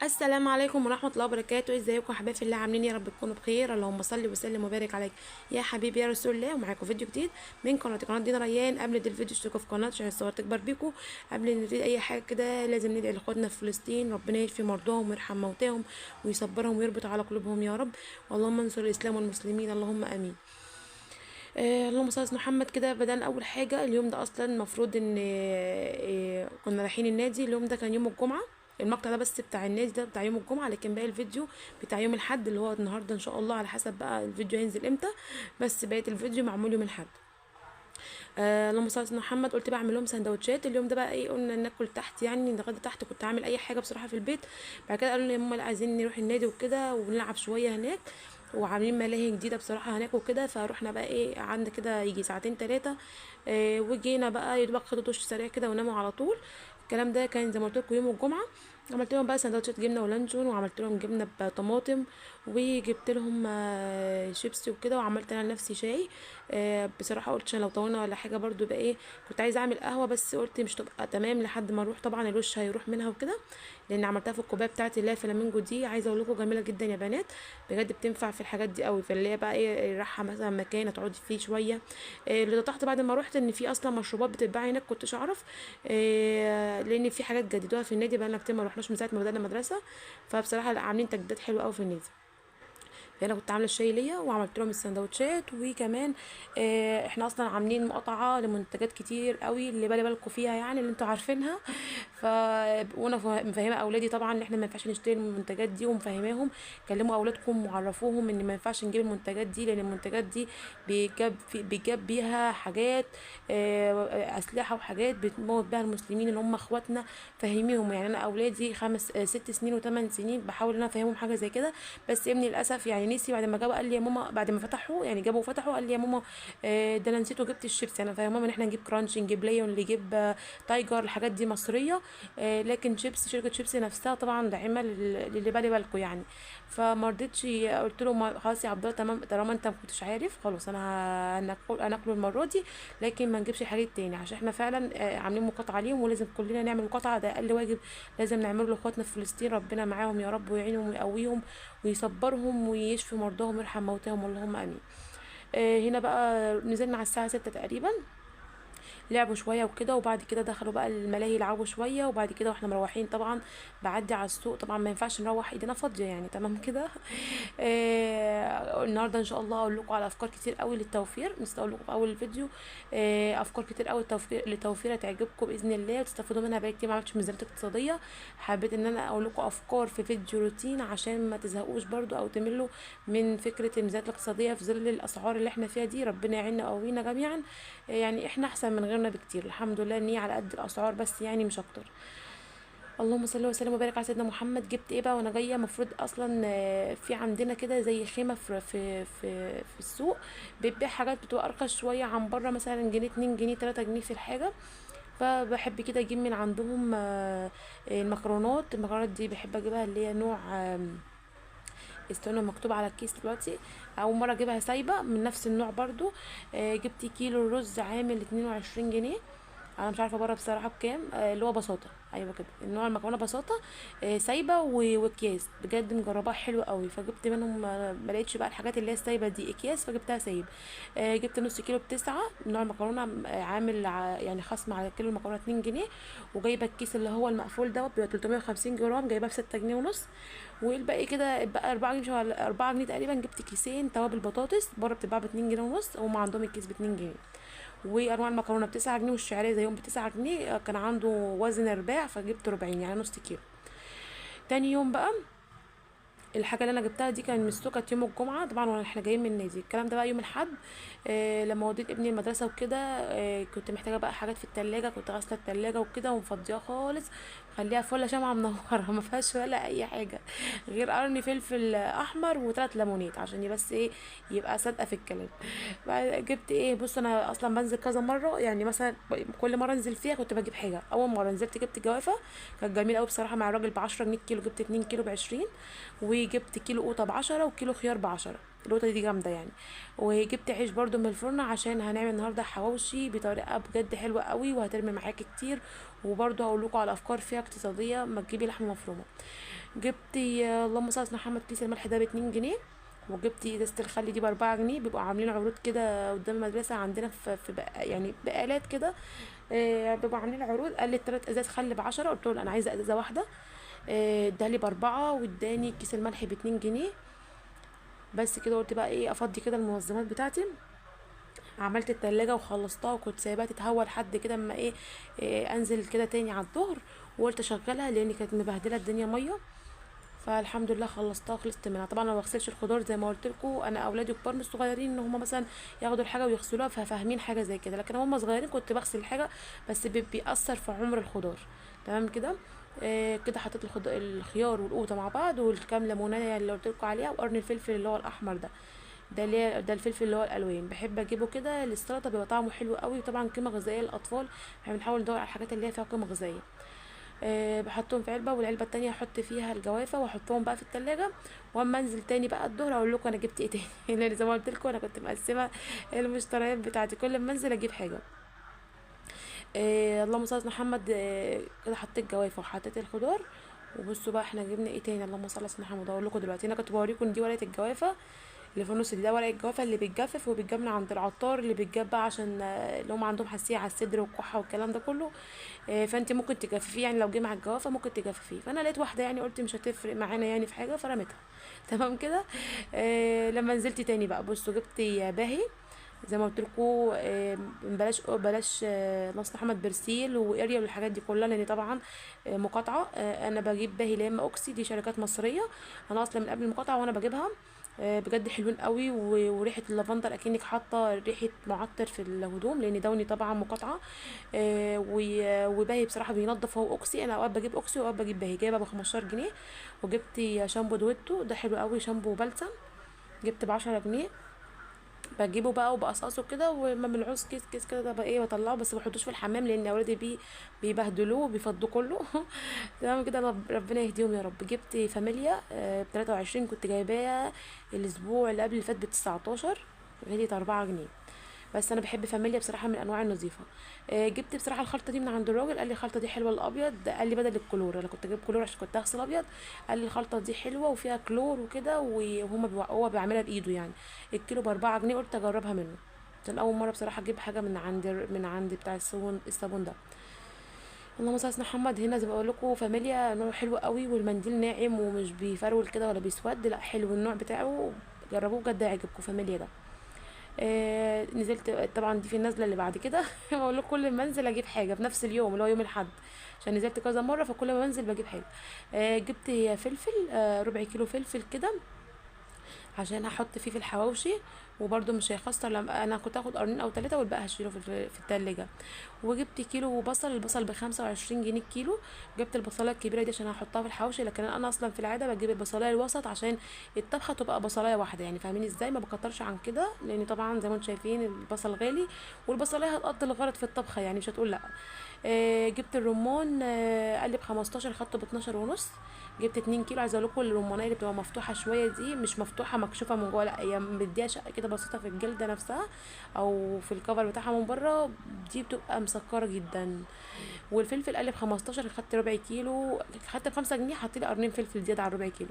السلام عليكم ورحمة الله وبركاته. ازيكم يا حبايبي في الله؟ عاملين يا رب تكونوا بخير. اللهم صل وسلم وبارك عليك يا حبيبي يا رسول الله. ومعاكم فيديو جديد من قناة دينا ريان. قبل الفيديو اشتركوا في قناة عشان الصور تكبر بيكم. قبل ما نبتدي اي حاجة كده لازم ندعي لاخواتنا في فلسطين، ربنا يشفي مرضاهم ويرحم موتاهم ويصبرهم ويربط على قلوبهم يا رب. اللهم انصر الاسلام والمسلمين، اللهم امين. اللهم صل على محمد. كده بدأنا اول حاجه. اليوم ده اصلا المفروض ان كنا رايحين النادي. اليوم ده كان يوم الجمعه. المقطع ده بس بتاع النادي ده بتاع يوم الجمعه، لكن باقي الفيديو بتاع يوم الاحد اللي هو النهارده ان شاء الله، على حسب بقى الفيديو هينزل امتى. بس بقيه الفيديو معمول يوم الاحد. اللهم صل على محمد. قلت بعمل لهم سندوتشات. اليوم ده بقى ايه، قلنا ناكل تحت، يعني نتغدى تحت. كنت عامل اي حاجه بصراحه في البيت. بعد كده قالوا لي يا ماما لا، عايزين نروح النادي وكده ونلعب شويه هناك، وعاملين ملاهي جديده بصراحه هناك وكده. فروحنا بقى ايه، قعدنا كده يجي ساعتين ثلاثه. وجينا بقى يا دوبك خدوا دش سريع كده وناموا على طول. الكلام ده كان زي ما قلت لكم يوم الجمعه. عملت لهم بقى سندوتشات جبنه ولانشون، وعملت لهم جبنه بطماطم، وجبت لهم شيبسي وكده، وعملت انا لنفسي شاي. بصراحه قلت عشان لو طولنا ولا حاجه برضو يبقى ايه، كنت عايزه اعمل قهوه بس قلت مش تبقى تمام لحد ما نروح، طبعا الوش هيروح منها وكده. لان عملتها في الكوبايه بتاعتي اللي هي فلامينجو دي. عايزه اقول لكم جميله جدا يا بنات، بجد بتنفع في الحاجات دي قوي. فاللي هي بقى ايه، رايحه مثلا مكان تقعدي فيه شويه. اللي طلعت بعد ما روحت ان في اصلا مشروبات بتتباع هناك، كنتش اعرف. لان في حاجات جددوها في النادي، بقى لنا كتير ما رحناش من ساعه ما بدانا مدرسه. فبصراحه لا، عاملين تجديدات حلوه قوي في النادي. انا كنت عامله الشاي ليا وعملت لهم السندوتشات. وكمان احنا اصلا عاملين مقاطعه لمنتجات كتير قوي اللي بالي بالكم فيها، يعني اللي انتوا عارفينها. ف وانا مفهمه اولادي طبعا ان احنا ما ينفعش نشتري المنتجات دي، ومفهماهم كلموا اولادكم وعرفوهم ان ما ينفعش نجيب المنتجات دي، لان المنتجات دي بيجاب بيها حاجات، اسلحه وحاجات بتموت بيها المسلمين اللي هم اخواتنا. فهميهم. يعني انا اولادي 6 سنين و8 سنين بحاول ان انا افهمهم حاجه زي كده. بس ابني للاسف يعني نسي. بعد ما جابوا قال لي يا ماما، بعد ما فتحوا يعني جابوا وفتحوا، قال لي يا ماما ده انا نسيت وجبت الشيبسي. انا فاهمه ان احنا نجيب كرانش، نجيب ليون، اللي يجيب تايجر، الحاجات دي مصريه. لكن شركه شيبسي نفسها طبعا داعمه للي بالي بالكم يعني. فما رضيتش. قلت له خلاص يا عبد الله تمام، طالما انت ما كنتش عارف خلاص انا هناكله المره دي. لكن ما نجيبش حاجات تاني عشان احنا فعلا عاملين مقاطعه عليهم، ولازم كلنا نعمل مقاطعه. ده اقل واجب لازم نعمله لاخواتنا في فلسطين. ربنا معاهم يا رب، ويعينهم ويقويهم ويصبرهم ويشفي مرضاهم ويرحم موتاهم، اللهم امين. هنا بقى نزلنا على الساعه 6 تقريبا، لعبوا شويه وكده، وبعد كده دخلوا بقى الملاهي يلعبوا شويه. وبعد كده واحنا مروحين طبعا بعدي على السوق، طبعا ما ينفعش نروح ايدينا فاضيه يعني، تمام كده. النهارده ان شاء الله اقول لكم على افكار كتير قوي للتوفير. نسيت اقول لكم في اول الفيديو. افكار كتير قوي للتوفير هتعجبكم باذن الله وتستفادوا منها. بقالي كتير ما عملتش ميزانيات اقتصاديه، حبيت ان انا اقول لكم افكار في فيديو روتين عشان ما تزهقوش برضو او تملوا من فكره الميزانيات الاقتصاديه في ظل الاسعار اللي احنا فيها دي. ربنا يعيننا ويقوينا جميعا. يعني احنا احسن من غيرنا بكتير، الحمد لله ان هي على قد الاسعار بس يعني مش اكتر. اللهم صل وسلم وبارك على سيدنا محمد. جبت ايه بقى وانا جايه؟ المفروض اصلا في عندنا كده زي خيمه في السوق بتبيع حاجات بتبقى ارخص شويه عن بره، مثلا جنيه 2 جنيه 3 جنيه في الحاجه. فبحب كده اجيب من عندهم المكرونات دي بحب اجيبها اللي هي نوع استنى مكتوب على الكيس دلوقتي. اول مره اجيبها سايبه من نفس النوع برضو. جبت كيلو رز عامل 22 جنيه. انا مش عارفه بره بصراحه بكام. اللي هو بساطه، ايوه كده النوع المكرونه بساطه. سايبه واكياس بجد مجرباها حلوه قوي. فجبت منهم ما لقيتش بقى الحاجات اللي هي السايبه دي اكياس، فجبتها سايب. جبت نص كيلو ب9 نوع المكرونه. عامل يعني خصم على كيلو المكرونه 2 جنيه. وجايبه الكيس اللي هو المقفول دوت بيبقى 350 جرام، جايباه ب6 جنيه ونص. والباقي كده بقى 4 جنيه، 4 جنيه تقريبا. جبت كيسين توابل بطاطس بره بتتباع ب2 جنيه ونص، هم عندهم الكيس ب2 جنيه. وانواع المكرونه ب9 جنيه، والشعريه زيهم ب9 جنيه. كان عنده وزن رباع فجبت ربعين يعني نص كيلو. تاني يوم بقى الحاجه اللي انا جبتها دي كان مستوكه يوم الجمعه طبعا وانا احنا جايين من النادي. الكلام ده بقى يوم الاحد. لما وديت ابني المدرسه وكده. كنت محتاجه بقى حاجات في التلاجة، كنت غاسله التلاجة وكده ومفضيها خالص، خليها فله شمعه منوره ما فيهاش ولا اي حاجه غير قرن فلفل احمر وثلاث ليمونات عشان بس ايه، يبقى صادقه في الكلام. بعد جبت ايه، بص انا اصلا بنزل كذا مره، يعني مثلا كل مره انزل فيها كنت بجيب حاجه. اول مره نزلت جبت جوافه، كانت جميله قوي بصراحه مع الراجل ب10 جنيه الكيلو. جبت 2 كيلو ب20. وجبت كيلو قوطه ب10 وكيلو خيار ب10. القوطه دي جامده يعني. وجبت عيش برضو من الفرن عشان هنعمل النهارده حواوشي بطريقه بجد حلوه قوي وهترمي معاكي كتير. وبرضه هقول لكم على افكار فيها اقتصاديه ما تجيبي لحمه مفرومه. جبت اللهم صل على محمد كيس الملح ده ب2 جنيه. وجبت ازازه الخل دي ب4 جنيه. بيبقوا عاملين عروض كده قدام المدرسه عندنا في يعني بقالات كده. بيبقوا عاملين عروض. قال لي 3 ازاز خل ب10. قلت له لا، انا عايزه ازازه واحده. ادالي ب4 واداني كيس الملح ب2 جنيه. بس كده قلت بقى ايه، افضي كده المنظمات بتاعتي. عملت التلاجة وخلصتها، وكنت سايباها تتهوى لحد كده اما إيه انزل كده تاني على الظهر. وقلت اشغلها لان كانت مبهدله الدنيا ميه. فالحمد لله خلصتها، خلصت منها. طبعا انا ما بغسلش الخضار زي ما قلت لكم، انا اولادي كبار مش صغيرين ان هم مثلا ياخدوا الحاجه ويغسلوها ففاهمين حاجه زي كده، لكن هم صغيرين كنت بغسل الحاجه. بس بيأثر في عمر الخضار. تمام كده. كده حطيت الخيار والقوطه مع بعض والكام ليمونيه اللي قلت لكم عليها وقرن الفلفل اللي هو الاحمر ده. ده الفلفل اللي هو الالوان، بحب اجيبه كده للسلطه، بيبقى طعمه حلو قوي. وطبعا قيمه غذائيه للاطفال، احنا بنحاول ندور على الحاجات اللي هي فيها قيمه غذائيه. بحطهم في علبه، والعلبه التانية احط فيها الجوافه واحطهم بقى في التلاجة. واما انزل تاني بقى الظهر اقول لكم انا جبت ايه تاني لان زي ما قلت لكم انا كنت مقسمه المشتريات بتاعتي كل ما انزل اجيب حاجه. اللهم صل على محمد. كده حطيت جوافه وحطيت الخضار. وبصوا بقى احنا جبنا ايه تاني. اللهم صل على محمد. اقول لكم دلوقتي، انا كنت بوريكم دي ورقه الجوافه اللي في النص دي، ده ورق الجوافه اللي بيتجفف وبيتجاب من عند العطار، اللي بيتجاب بقى عشان اللي هم عندهم حساسيه على الصدر والكحه والكلام ده كله. فانت ممكن تجففيه، يعني لو جه مع الجوافه ممكن تجففيه. فانا لقيت واحده يعني قلت مش هتفرق معانا يعني في حاجه فرميتها. تمام كده. لما نزلت تاني بقى بصوا جبت باهي زي ما قلت لكم. بلاش نصر محمد برسيل واريال والحاجات دي كلها، لان طبعا مقاطعه. انا بجيب باهي لا اما اوكسي، دي شركات مصريه. انا اصلا من قبل المقاطعه وانا بجيبها. بجد حلوين قوي. وريحه اللافندر اكنك حاطه ريحه معطر في الهدوم، لان دوني طبعا مقاطعه. وباهي بصراحه بينضف هو اوكسي. انا اوقات بجيب اوكسي واوقات بجيب باهي. جايبه ب 15 جنيه. وجبت شامبو دويتو ده حلو قوي، شامبو بلسم. جبت ب10 جنيه. بجيبه بقى وبقصقصه كده، وما بنعوز كيس كيس كده ده بقى ايه بطلعه، بس ما بحطوش في الحمام لان اولادي بيبهدلوه وبيفضوا كله تمام كده. ربنا يهديهم يا رب. جبت فاميليا ب23، كنت جايباه الاسبوع اللي قبل اللي فات ب19. غليت 4 جنيه. بس انا بحب فاميليا بصراحه من الانواع النظيفه. جبت بصراحه الخلطه دي من عند الراجل، قال لي الخلطه دي حلوه الابيض. قال لي بدل الكلور، انا كنت جايب كلور عشان كنت هغسل ابيض. قال لي الخلطه دي حلوه وفيها كلور وكده، هو بيعملها بايده يعني. الكيلو ب4 جنيه، قلت اجربها منه. كان اول مره بصراحه اجيب حاجه من عند بتاع الصابون ده. اللهم صل على محمد. هنا زي ما بقول لكم فاميليا نوع حلو قوي، والمنديل ناعم ومش بيفرول كده ولا بيسود، لا حلو النوع بتاعه. جربوه بجد هيعجبكم فاميليا ده. نزلت طبعا دي في النزله اللي بعد كده بقول لك كل ما انزل اجيب حاجه في نفس اليوم اللي هو يوم الاحد، عشان نزلت كذا مره فكل ما انزل بجيب حاجه. جبت فلفل، ربع كيلو فلفل كده عشان هحط فيه في الحواوشي. وبرده مش هيخسر، لما انا كنت هاخد قرنين او 3 والباقي هشيله في التلاجة. وجبت كيلو بصل. البصل ب25 جنيه الكيلو. جبت البصلايه الكبيره دي عشان هحطها في الحواوشي، لكن انا اصلا في العاده بجيب البصلايه الوسط عشان الطبخه تبقى بصلايه واحده، يعني فاهمين ازاي، ما بكترش عن كده، لان طبعا زي ما انتم شايفين البصل غالي. والبصلايه هتقضي الغرض في الطبخه يعني مش هتقول لا. جبت الرمان. قال لي ب15، خدته ب12 ونص. جبت 2 كيلو. عايزه اقول لكم الرمانيه اللي بتبقى مفتوحه شويه دي مش مفتوحه مكشوفه من جوه، لا هي مديها شقه كده بسيطه في الجلده نفسها او في الكفر بتاعها من بره. دي بتبقى مسكره جدا. والفلفل قال لي ب15، خدت ربع كيلو. خدت ب5 جنيه، حط لي قرنين فلفل زياده على ربع كيلو.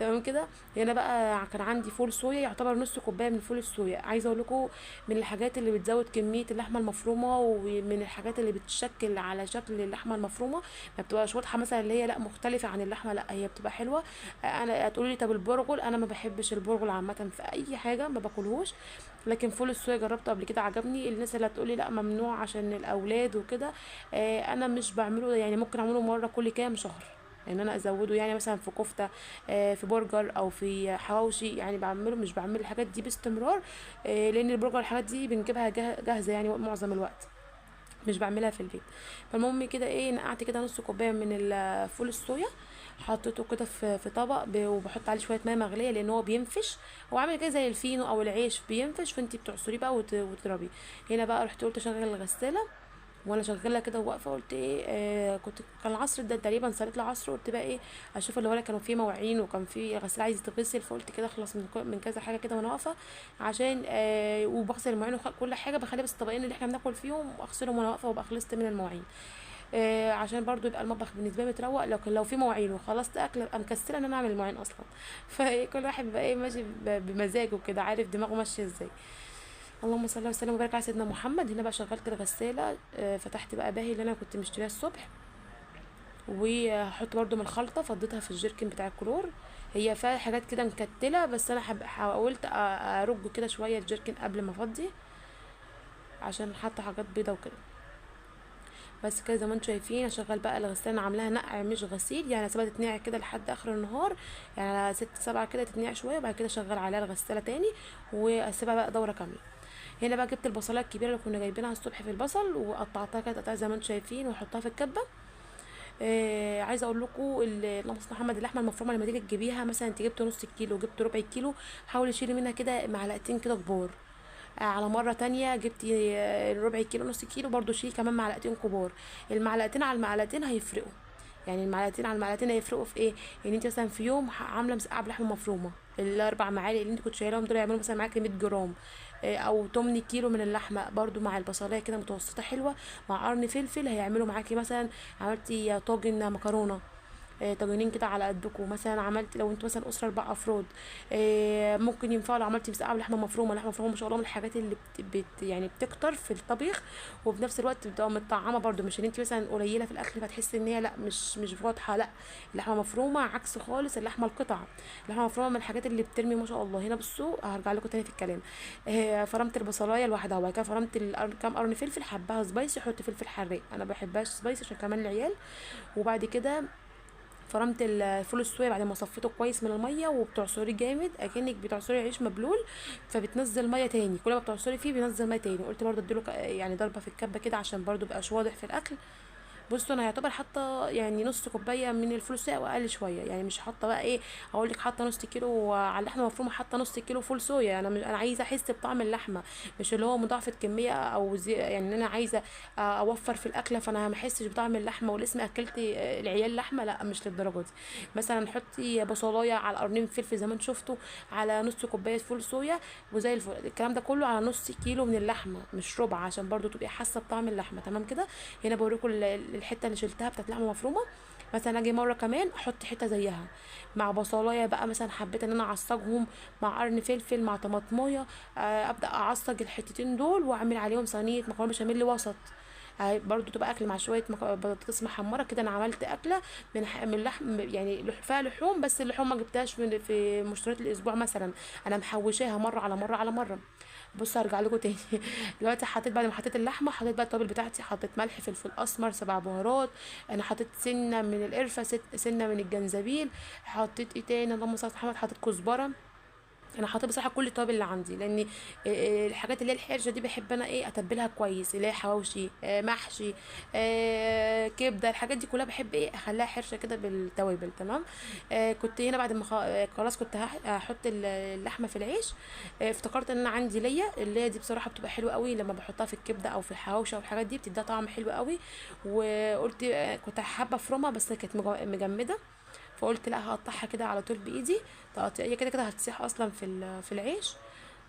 تمام كده. هنا بقى كان عندي فول صويا، يعتبر نص كوبايه من فول الصويا. عايزه اقول لكم من الحاجات اللي بتزود كميه اللحمه المفرومه، ومن الحاجات اللي بتشكل على شكل اللحمه المفرومه. ما بتبقاش واضحه مثلا اللي هي لا مختلفه عن اللحمه، لا هي بتبقى حلوه. انا هتقولي لي طب البرغل، انا ما بحبش البرغل عامه في اي حاجه ما باكلهوش. لكن فول الصويا جربته قبل كده عجبني. الناس اللي هتقولي لا ممنوع عشان الاولاد وكده، انا مش بعمله يعني، ممكن اعمله مره كل كام شهر. ان انا ازوده يعني مثلا في كفته، في برجر او في حواوشي، يعني بعمله مش بعمل الحاجات دي باستمرار. لان البرجر الحاجات دي بنجيبها جاهزه يعني معظم الوقت، مش بعملها في البيت. فالمهم كده ايه، نقعت كده نص كوبايه من الفول الصويا. حطيته كده في طبق وبحط عليه شويه ميه مغليه لان هو بينفش. هو عامل كده زي الفينو او العيش بينفش، فانتي بتعصريه بقى وتضربيه. هنا بقى رحت قلت اشغل الغساله. وانا شغاله كده وواقفه قلت ايه، كان العصر ده تقريبا صليت العصر. قلت بقى ايه اشوف اللي ولا كانوا فيه مواعين وكان فيه غسيل عايز يتغسل. فقلت كده اخلص من كذا حاجه كده وانا واقفه عشان وبغسل المواعين وكل حاجه بخلي بس الطبقين اللي احنا بناكل فيهم واغسلهم وانا واقفه وابقى خلصت من المواعين. عشان برضو يبقى المطبخ بالنسبه لي متروق. لكن لو في مواعين وخلصت اكل ابقى مكسله ان انا اعمل المواعين اصلا. فكل واحد بيبقى ايه ماشي بمزاجه كده، عارف دماغه ماشيه ازاي. اللهم صل وسلم وبارك على سيدنا محمد. هنا بقى شغلت الغساله، فتحت بقى باهي اللي انا كنت مشتريها الصبح، وهحط برضو من الخلطه فضيتها في الجيركن بتاع الكلور. هي فيها حاجات كده مكتله، بس انا حاولت ارج كده شويه الجيركن قبل ما افضي، عشان حاطه حاجات بيضه وكده. بس كده زي ما انتم شايفين هشغل بقى الغسالة. انا عاملاها نقع مش غسيل، يعني اسيبها تتنقع كده لحد اخر النهار، يعني على 6 7 كده تتنقع شويه، وبعد كده اشغل عليها الغسالة تاني واسيبها بقى دورة كاملة. هنا بقى جبت البصلايه الكبيره اللي كنا جايبينها الصبح في البصل، وقطعتها كده تقطيع زي ما انتم شايفين، واحطها في الكبه. عايزه اقول لكم اللهم صل على محمد، اللحمه المفرومه لما تيجي تجيبيها مثلا انت جبت نص كيلو جبت ربع كيلو، حاولي شيلي منها كده معلقتين كده كبار. على مرة تانية جبتي ربع كيلو نص كيلو برضو شيلي كمان معلقتين كبار. المعلقتين على المعلقتين هيفرقوا، يعني المعلقتين على المعلقتين هيفرقوا في ايه؟ يعني انت مثلا في يوم عامله مسقعه بلحمه مفرومه، الاربع معالق اللي انت كنت شايلهم دول يعملوا مثلا معاكي 100 جرام، او 8 كيلو من اللحمه برضو مع البصلايه كده متوسطه حلوه، مع قرن فلفل هيعملوا معاكي مثلا عملتي طاجن مكرونه، طاجنين كده على قدكم. مثلا عملت لو انتوا مثلا اسره 4 افراد، ممكن ينفعوا لو عملتي مسقعه بلحمه مفرومه. لحمه مفرومه ما شاء الله من الحاجات اللي يعني بتكتر في الطبيخ، وفي نفس الوقت بتبقى متطعمه برده، مش ان انت مثلا قليله في الاكل فتحسي ان هي لا مش واضحه، لا. اللحمه مفرومه عكس خالص اللحمه القطع. اللحمه مفرومه من الحاجات اللي بترمي ما شاء الله. هنا بصوا هرجع لكم تاني في الكلام. فرمت البصلايه لوحدها، وبعد كده فرمت كام قرن فلفل، حباها سبايسي حط فلفل حراق، انا بحبهاش سبايسي عشان كمان العيال. وبعد كده فرمت الفول الصويا بعد ما صفيته كويس من الميه، وبتعصريه جامد اكنك بتعصري عيش مبلول، فبتنزل ميه تاني، كل ما بتعصري فيه بينزل ميه تاني. قلت برضه اديله يعني ضربه في الكبه كده عشان برضه مبقاش واضح في الاكل. بصوا انا يعتبر حاطه يعني نص كوبايه من الفول الصويا او اقل شويه، يعني مش حاطه بقى ايه اقول لك حاطه نص كيلو على اللحمه المفرومه، حاطه نص كيلو فول صويا. انا انا عايزه احس بطعم اللحمه، مش اللي هو مضاعفه كميه او يعني انا عايزه اوفر في الاكله فانا ما احسش بطعم اللحمه والاسم اكلت العيال لحمه، لا مش للدرجه دي. مثلا حطي بصلايه على قرنين فلفل زي ما انتم شفتوا، على نص كوبايه فول صويا، وزي الفل. الكلام ده كله على نص كيلو من اللحمه مش ربع، عشان برضو تبقي حاسه بطعم اللحمه تمام كده. هنا بوريكم الحته اللي شلتها بتاعت لحمه مفرومه. مثلا اجي مره كمان احط حته زيها مع بصلايه بقى، مثلا حبيت ان انا اعصجهم مع قرن فلفل مع طماطمايه، ابدا اعصج الحتتين دول واعمل عليهم صينيه مكرونه بشاميل وسط. برضو تبقى اكل مع شويه بطاطس محمره كده. انا عملت اكله من لحم، يعني فيها لحوم، بس اللحوم ما جبتهاش في مشتريات الاسبوع مثلا، انا محوشاها مره على مره على مره. بصوا هرجع لكم تاني. دلوقتي حطيت بعد ما حطيت اللحمه حطيت بقى التوابل بتاعتي، حطيت ملح فلفل اسمر 7 بهارات، انا حطيت سنه من القرفه سنه من الجنزبيل، حطيت ايه تاني اللهم صل على محمد، حطيت كزبره. انا حاطه بصراحه كل التوابل اللي عندي، لان الحاجات اللي هي الحرشه دي بحب انا ايه اتبلها كويس، اللي هي حواوشي محشي كبده، الحاجات دي كلها بحب ايه اخليها حرشه كده بالتوابل تمام. كنت هنا بعد ما خلاص كنت هحط اللحمه في العيش. افتكرت ان انا عندي ليا اللي دي بصراحه بتبقى حلوه قوي لما بحطها في الكبده او في الحواوشي او الحاجات دي بتديها طعم حلو قوي. وقلت كنت حابه افرمها بس كانت مجمده، فقلت لا هقطعها كده على طول بايدي تقطيعيه كده كده هتسيح اصلا في العيش.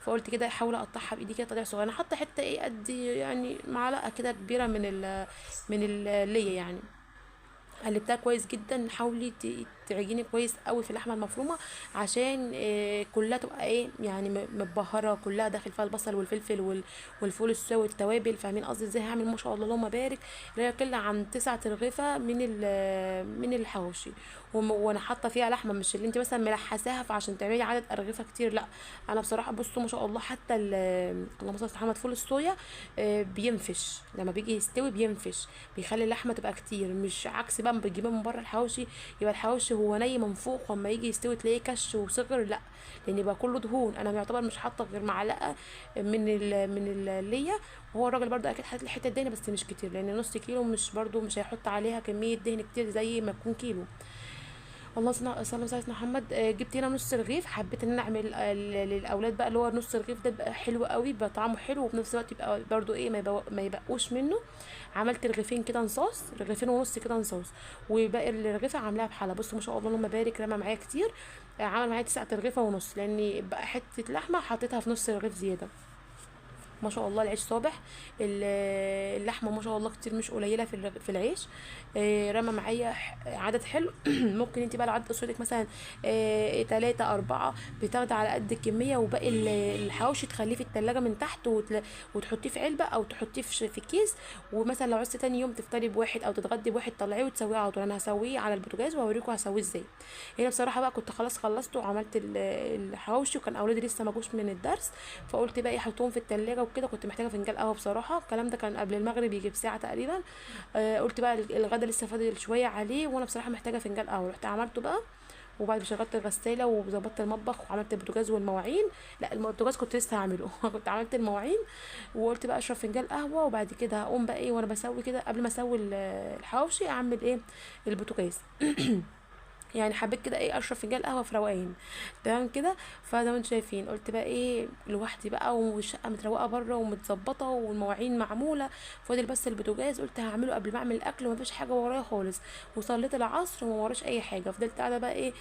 فقلت كده احاول اقطعها بايدي كده تقطيع صغيره. انا حاطه حته ايه قد يعني معلقه كده كبيره من الليه يعني. قلبتها كويس جدا، حاولي تعجني كويس قوي في اللحمه المفرومه عشان كلها تبقى ايه يعني متبهره كلها، داخل فيها البصل والفلفل والفول السوي والتوابل، فاهمين قصدي ازاي. هعمل ما شاء الله اللهم بارك لا يقل عن 9 ترغيفه من الحواوشي، وانا حاطه فيها لحمه، مش اللي انت مثلا ملحساها فعشان تعملي عدد ارغفه كتير، لا. انا بصراحه بصوا ما شاء الله حتى اللهم صل على محمد فول الصويا بينفش لما بيجي يستوي، بينفش بيخلي اللحمه تبقى كتير، مش عكس بقى ما بتجيبها من بره الحواوشي يبقى الحواوشي هو ني من فوق واما يجي يستوي تلاقيه كش وصغر، لا، لان يبقى كله دهون. انا يعتبر مش حاطه غير معلقه من الليه، وهو الراجل برضو اكيد حاطط لي حته دهنه بس مش كتير، لان نص كيلو مش برضو مش هيحط عليها كميه دهن كتير زي ما يكون كيلو. والله صلى الله عليه وسلم محمد. جبت هنا نص رغيف، حبيت ان انا اعمل للاولاد بقى اللي هو نص رغيف ده بقى حلو قوي، بقى طعمه حلو وفي نفس الوقت يبقى برضو ايه ما يبقوش منه. عملت رغيفين كده نصاص، رغيفين ونص كده نصاص، وباقي الرغيفه عاملاها بحله. بصوا ما شاء الله اللهم بارك رمى معايا كتير. عمل معايا 9 ترغيفه ونص، لاني بقى حته لحمه حطيتها في نص رغيف زياده. ما شاء الله العيش صابح. اللحمه ما شاء الله كتير مش قليله في العيش. رمى معايا عدد حلو. ممكن انت بقى لو عدد اسرتك مثلا 3 4 بتاخدي على قد الكميه، وباقي الحواوشي تخليه في التلاجة من تحت وتحطيه في علبه او تحطيه في كيس. ومثلا لو عوزتي تاني يوم تفطري بواحد او تتغدي بواحد طلعيه وتسويه على طول. انا هسويه على البوتاجاز وهوريكم هسويه ازاي. هنا بصراحه بقى كنت خلاص خلصت وعملت الحواوشي، وكان اولادي لسه ما جوش من الدرس، فقلت بقى ايه احطهم في التلاجة وكده. كنت محتاجه فنجان قهوه بصراحه، الكلام ده كان قبل المغرب يجي بساعه تقريبا. قلت بقى الغدا لسه فاضل شويه عليه، وانا بصراحه محتاجه فنجان قهوه، رحت عملته بقى. وبعد ما شغلت الغساله وظبطت المطبخ وعملت البوتاجاز والمواعين، لا البوتاجاز كنت لسه هعمله. كنت عملت المواعين وقلت بقى اشرب فنجان قهوه، وبعد كده هقوم بقى ايه وانا بسوي كده قبل ما اسوي الحواوشي اعمل ايه البوتاجاز. يعني حبيت كده ايه اشرب فنجان قهوه في روقان، تمام كده. فزي ما انتم شايفين قلت بقى ايه لوحدي بقى، والشقه متروقه بره ومتظبطه والمواعين معموله، فاضل بس البوتاجاز. قلت هعمله قبل ما اعمل الاكل ومفيش حاجه ورايا خالص. وصليت العصر وما وراش اي حاجه، فضلت قاعده بقى ايه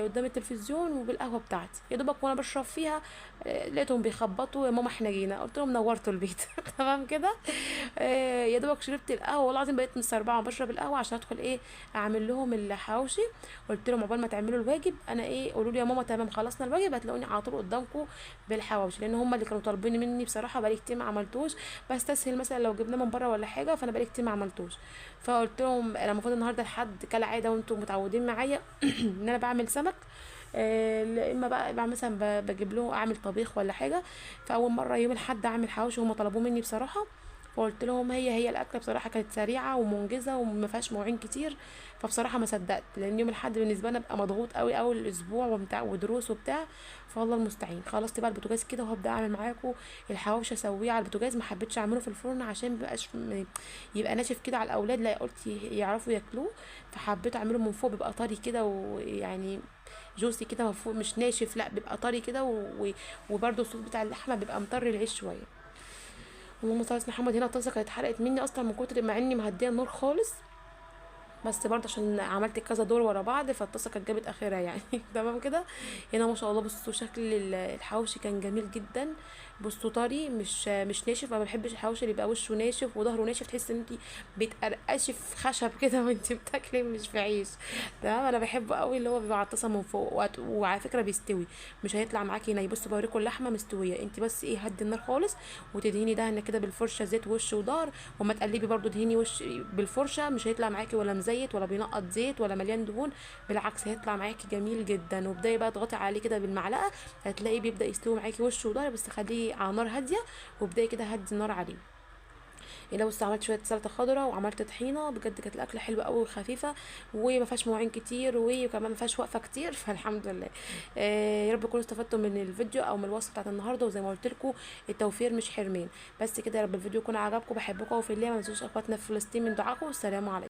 قدام التلفزيون وبالقهوه بتاعتي يا دوبك وانا بشرب فيها. لقيتهم بيخبطوا يا ماما احنا جينا، قلت لهم نورتوا البيت. تمام كده. يا دوبك شربت القهوه، والله العظيم بقيت مستربعه بشرب القهوه عشان ادخل ايه اعمل لهم الحواوشي. قلت لهم عقبال ما تعملوا الواجب انا ايه قولوا لي يا ماما تمام خلصنا الواجب هتلاقوني على طول قدامكم بالحواوشي، لان هم اللي كانوا طالبين مني بصراحه بقالي كتير ما عملتوش. بستسهل مثلا لو جبناه من بره ولا حاجه، فانا بقالي كتير ما عملتوش. فقلت لهم انا المفروض النهارده الحد كالعاده وانتم متعودين معايا ان انا بعمل سمك. لا اما بقى مثلا بجيب له اعمل طبيخ ولا حاجه. فاول مره يوم الاحد اعمل حواوشي هم طلبوه مني بصراحه. فقلت لهم هي الاكله بصراحه كانت سريعه ومنجزه وما فيهاش مواعين كتير. فبصراحه ما صدقت، لان يوم الاحد بالنسبه لنا بقى مضغوط قوي اول الاسبوع وبتاع ودروس وبتاع. فالله المستعان. خلصت بقى البوتاجاز كده وهبدا اعمل معاكم الحواوشي اسويه على البوتاجاز. ما حبيتش اعمله في الفرن عشان مبقاش يبقى ناشف كده على الاولاد، لا قلت يعرفوا ياكلوه. فحبيت اعمله من فوق بيبقى طري كده، ويعني جوسي كده من فوق مش ناشف، لا بيبقى طري كده وبرده الصوص بتاع اللحمه بيبقى مطري العيش شويه. اللهم صل على سيدنا محمد. هنا الطاسه كانت اتحرقت مني اصلا من كتر مع اني مهديه النار خالص، بس برضه عشان عملت كذا دور ورا بعض فالطاسه كانت جابت اخرها يعني. تمام كده. هنا ما شاء الله بصوا شكل الحواوشي كان جميل جدا. بصوا طري مش ناشف. انا ما بحبش الحواوشي اللي يبقى وشه ناشف وظهره ناشف، تحس ان انت بتقرقشي في خشب كده وانت بتاكلي مش في عيش. تمام. انا بحبه قوي اللي هو بيبقى على الطاسه من فوق وعلى فكره بيستوي، مش هيطلع معاكي ني. بصوا بوريكم اللحمه مستويه، انت بس ايه هدي النار خالص وتدهني دهنه كده بالفرشه زيت وش وظهر، وما تقلبي برضو دهني وش بالفرشه، مش هيطلع معاكي ولا مزيت ولا بينقط زيت ولا مليان دهون، بالعكس هيطلع معاكي جميل جدا. وابداي بقى تضغطي عليه كده بالمعلقه هتلاقيه بيبدا يستوي معاكي وش وظهر، بس خليه على نار هاديه وابداي كده هدي النار عليه. هنا بص عملت شويه سلطه خضراء وعملت طحينه، بجد كانت الاكله حلوه قوي وخفيفه وما فيهاش مواعين كتير وكمان ما فيهاش وقفه كتير. فالحمد لله. يا رب تكونوا استفدتوا من الفيديو او من الوصفه بتاعت النهارده. وزي ما قلت لكم التوفير مش حرمان. بس كده يا رب الفيديو يكون عجبكم، بحبكم وفي الله. ما تنسوش اخواتنا في فلسطين من دعاكم. والسلام عليكم.